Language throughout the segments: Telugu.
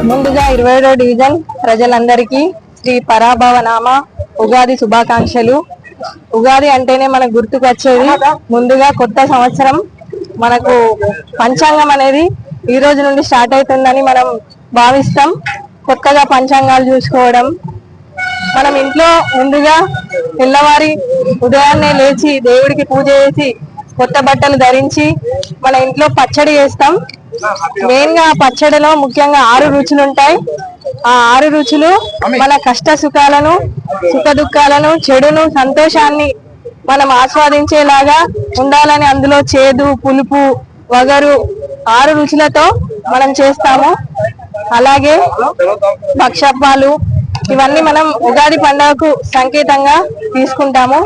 ముందుగా 27వ డివిజన్ ప్రజలందరికీ శ్రీ పరాభవ నామ ఉగాది శుభాకాంక్షలు. ఉగాది అంటేనే మనకు గుర్తుకొచ్చేది ముందుగా కొత్త సంవత్సరం. మనకు పంచాంగం అనేది ఈ రోజు నుండి స్టార్ట్ అవుతుందని మనం భావిస్తాం. కొత్తగా పంచాంగాలు చూసుకోవడం, మనం ఇంట్లో ముందుగా తెల్లవారి ఉదయాన్నే లేచి దేవుడికి పూజ చేసి కొత్త బట్టలు ధరించి మన ఇంట్లో పచ్చడి చేస్తాం. మెయిన్ గా పచ్చడిలో ముఖ్యంగా 6 రుచులు ఉంటాయి. ఆ 6 రుచులు మన కష్ట సుఖాలను, సుఖ దుఃఖాలను, చెడును, సంతోషాన్ని మనం ఆస్వాదించేలాగా ఉండాలని అందులో చేదు, పులుపు, వగరు 6 రుచులతో మనం చేస్తాము. అలాగే భక్షప్పాలు ఇవన్నీ మనం ఉగాది పండుగకు సంకేతంగా తీసుకుంటాము.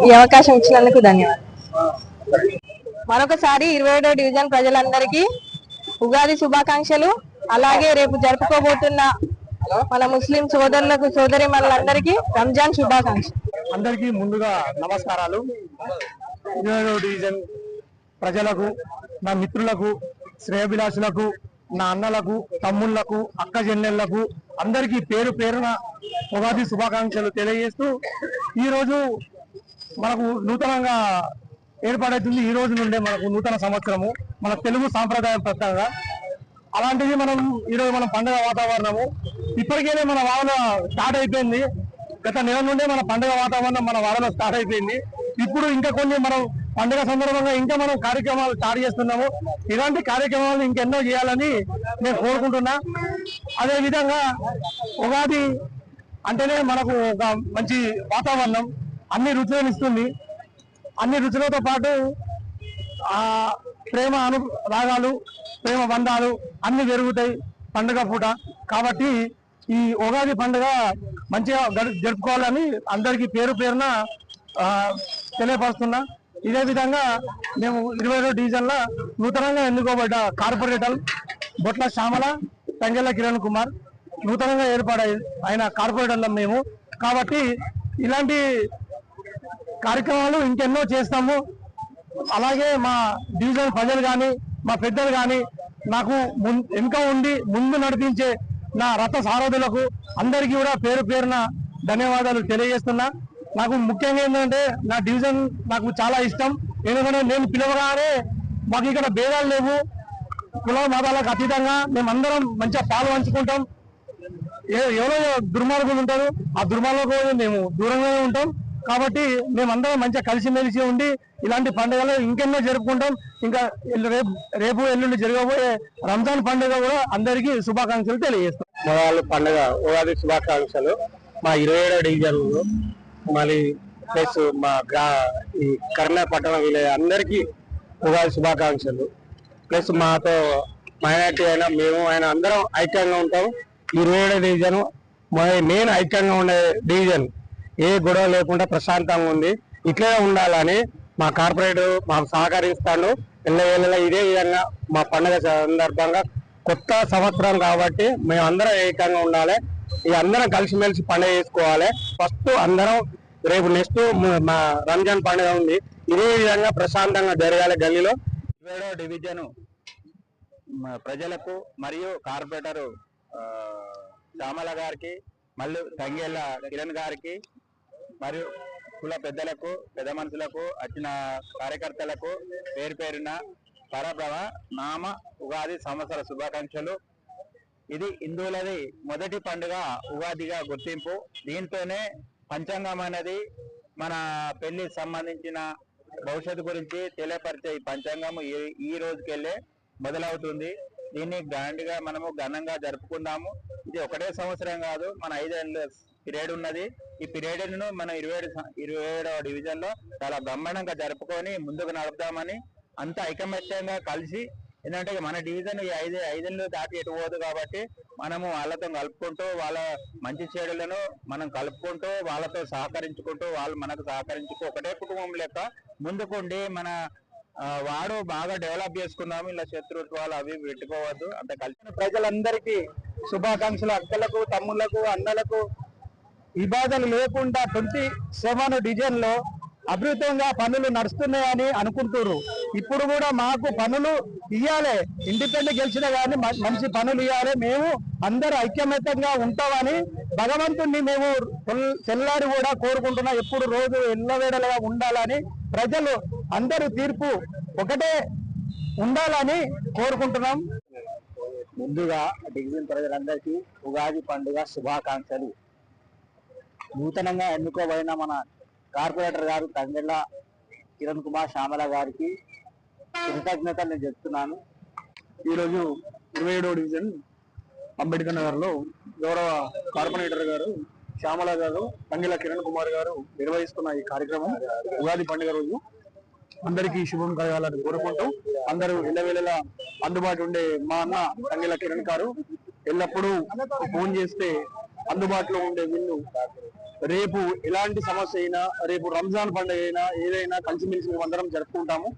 ఈ అవకాశం ఇచ్చినందుకు ధన్యవాదాలు. మరొకసారి 27వ డివిజన్ ప్రజలందరికీ ఉగాది శుభాకాంక్షలు. అలాగే రేపు జరుపుకోబోతున్న మన ముస్లిం సోదరులకు, సోదరిమణులందరికీ రంజాన్ శుభాకాంక్షలు. అందరికీ ముందుగా నమస్కారాలు. 27వ డివిజన్ ప్రజలకు, నా మిత్రులకు, శ్రేయభిలాషులకు, నా అన్నలకు, తమ్ముళ్లకు, అక్క చెల్లెళ్లకు అందరికీ పేరు పేరున ఉగాది శుభాకాంక్షలు తెలియజేస్తూ, ఈరోజు మనకు నూతనంగా ఏర్పాటవుతుంది. ఈ రోజు నుండే మనకు నూతన సంవత్సరము, మన తెలుగు సాంప్రదాయం ప్రకారంగా. అలాంటిది మనం ఈరోజు మన పండుగ వాతావరణము ఇప్పటికే మన వాడలో స్టార్ట్ అయిపోయింది. గత నెల నుండే మన పండుగ వాతావరణం మన వాడలో స్టార్ట్ అయిపోయింది. ఇప్పుడు ఇంకా కొన్ని మనం పండుగ సందర్భంగా ఇంకా మనం కార్యక్రమాలు స్టార్ట్ చేస్తున్నాము. ఇలాంటి కార్యక్రమాలు ఇంకెన్నో చేయాలని నేను కోరుకుంటున్నా. అదేవిధంగా ఉగాది అంటేనే మనకు ఒక మంచి వాతావరణం, అన్ని రుచులను ఇస్తుంది. అన్ని రుచులతో పాటు ఆ ప్రేమ అనురాగాలు, ప్రేమ బంధాలు అన్ని పెరుగుతాయి పండుగ పూట. కాబట్టి ఈ ఉగాది పండుగ మంచిగా జరుపుకోవాలని అందరికీ పేరు పేరున తెలియపరుస్తున్నా. ఇదే విధంగా మేము 27వ డివిజన్లో నూతనంగా ఎన్నుకోబడ్డ కార్పొరేటర్ బొట్ల శ్యామల, తంగెళ్ళ కిరణ్ కుమార్ నూతనంగా అయిన కార్పొరేటర్లం మేము. కాబట్టి ఇలాంటి కార్యక్రమాలు ఇంకెన్నో చేస్తాము. అలాగే మా డివిజన్ ప్రజలు కానీ, మా పెద్దలు కానీ నాకు వెనుక ఉండి ముందు నడిపించే నా రథ సారథులకు అందరికీ కూడా పేరు పేరున ధన్యవాదాలు తెలియజేస్తున్నా. నాకు ముఖ్యంగా ఏంటంటే నా డివిజన్ నాకు చాలా ఇష్టం. ఎందుకంటే నేను పిలవగానే మాకు ఇక్కడ భేదాలు లేవు, కుల మతాలకు అతీతంగా మేమందరం మంచిగా పాలు పంచుకుంటాం. ఎవరో దుర్మార్గులు ఉంటారు, ఆ దుర్మార్గులకు మేము దూరంగానే ఉంటాం. కాబట్టి మేమందరం మంచిగా కలిసిమెలిసి ఉండి ఇలాంటి పండుగలు ఇంకెన్నో జరుపుకుంటాం. ఇంకా రేపు ఎల్లుండి జరగబోయే రంజాన్ పండుగ కూడా అందరికీ శుభాకాంక్షలు తెలియజేస్తాం. మొదలు పండుగ ఉగాది శుభాకాంక్షలు. మా 27వ డివిజన్ మళ్ళీ ప్లస్ మా ఈ కర్ణ పట్టణ విలేజ్ అందరికీ ఉగాది శుభాకాంక్షలు. ప్లస్ మాతో మైనార్టీ అయినా మేము అందరం ఐక్యంగా ఉంటాం. 27వ డివిజన్ మెయిన్ ఐక్యంగా ఉండే డివిజన్, ఏ గొడవ లేకుండా ప్రశాంతంగా ఉంది. ఇట్లే ఉండాలని మా కార్పొరేటర్ మాకు సహకరిస్తాడు. ఎల్లవేళలా ఇదే విధంగా మా పండుగ సందర్భంగా కొత్త సంవత్సరం కాబట్టి మేము అందరం ఏకంగా ఉండాలి. ఈ అందరం కలిసిమెలిసి పండుగ చేసుకోవాలి. ఫస్ట్ అందరం రేపు నెక్స్ట్ మా రంజాన్ పండుగ ఉంది, ఇదే విధంగా ప్రశాంతంగా జరగాలి గల్లీలో. 27వ డివిజన్ ప్రజలకు మరియు కార్పొరేటర్ శ్యామల గారికి, మళ్ళీ తంగేళ్ళ కిరణ్ గారికి మరియు కుల పెద్దలకు, పెద్ద మనుషులకు, వచ్చిన కార్యకర్తలకు పేరు పేరున పరబ్రహ్మ నామ ఉగాది సంవత్సర శుభాకాంక్షలు. ఇది హిందువులది మొదటి పండుగ ఉగాదిగా గుర్తింపు. దీంతోనే పంచాంగం అనేది మన పెళ్లి సంబంధించిన భవిష్యత్తు గురించి తెలియపరిచే ఈ పంచాంగం ఈ రోజుకెళ్ళే మొదలవుతుంది. దీన్ని గ్రాండ్గా మనము ఘనంగా జరుపుకుందాము. ఇది ఒకటే సంవత్సరం కాదు, మన 5 ఏళ్ళ పీరియడ్ ఉన్నది. ఈ పీరియడ్ ను మనం 27వ డివిజన్ లో చాలా బ్రహ్మాండంగా జరుపుకొని ముందుకు నడుపుదామని అంతా ఐకమత్యంగా కలిసి, ఎందుకంటే మన డివిజన్ ఈ 5 ఏళ్ళు దాటి ఎటు పోదు కాబట్టి మనము వాళ్ళతో కలుపుకుంటూ, వాళ్ళ మంచి చెడులను మనం కలుపుకుంటూ, వాళ్ళతో సహకరించుకుంటూ, వాళ్ళు మనకు సహకరించుకో ఒకటే కుటుంబం లెక్క ముందుకుండి మన వాడు బాగా డెవలప్ చేసుకుందాము. ఇలా శత్రుత్వాలు అవి పెట్టుకోవద్దు. అంత కలిసిన ప్రజలందరికీ శుభాకాంక్షలు. అక్కలకు, తమ్ముళ్లకు, అన్నలకు ఇబ్బందులు లేకుండా 27 డివిజన్ లో అభివృద్ధిగా పనులు నడుస్తున్నాయని అనుకుంటున్నారు. ఇప్పుడు కూడా మాకు పనులు ఇవ్వాలి, ఇండిపెండెంట్ గెలిచినా కానీ మంచి పనులు ఇవ్వాలి, మేము అందరూ ఐక్యమత్యంగా ఉంటామని భగవంతుణ్ణి మేము తెల్లారి కూడా కోరుకుంటున్నా. ఎప్పుడు రోజు ఎల్లవేళలుగా ఉండాలని, ప్రజలు అందరూ తీర్పు ఒకటే ఉండాలని కోరుకుంటున్నాం. ముందుగా డివిజన్ ప్రజలందరికీ ఉగాది పండుగ శుభాకాంక్షలు. నూతనంగా ఎన్నుకోబడిన మన కార్పొరేటర్ గారు తంగెళ్ళ కిరణ్ కుమార్ శ్యామల గారికి కృతజ్ఞతలు నేను చెప్తున్నాను. ఈరోజు 27వ డివిజన్ అంబేద్కర్ నగర్ లో గౌరవ కార్పొరేటర్ గారు శ్యామల గారు, తంగెళ్ళ కిరణ్ కుమార్ గారు నిర్వహిస్తున్న ఈ కార్యక్రమం ఉగాది పండుగ రోజు అందరికీ శుభం కలగాలని కోరుకుంటూ, అందరూ ఎల్లవేళలా అందుబాటు ఉండే మా అన్న తంగెళ్ళ కిరణ్ గారు ఎల్లప్పుడూ ఫోన్ చేస్తే అందుబాటులో ఉండే వీళ్ళు రేపు ఎలాంటి సమస్య అయినా, రేపు రంజాన్ పండుగ అయినా, ఏదైనా కలిసిమెలిసి మేము అందరం జరుపుకుంటాము.